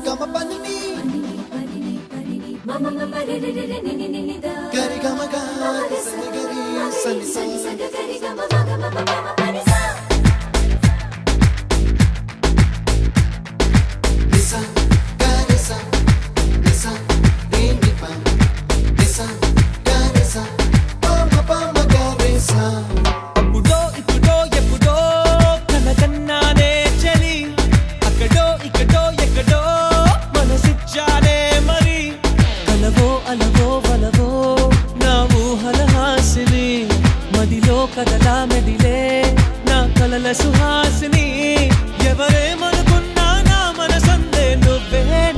గమ పనిని గరి గమ గరి సని గరి సని సని నిసా గరి సా నిసా ని ని ప నిసా గరి సా ప గరి సా అప్పుడో ఇప్పుడో ఎప్పుడో కనకన్నానే చలి అక్కడో ఇక్కడో ఎక్కడో మనసిచ్చానే మరి కలవో అలవో వలవో నా ఊహల హాసిని మదిలో కదలా మెదిలే నా కలల సుహాసిని ఎవరేమో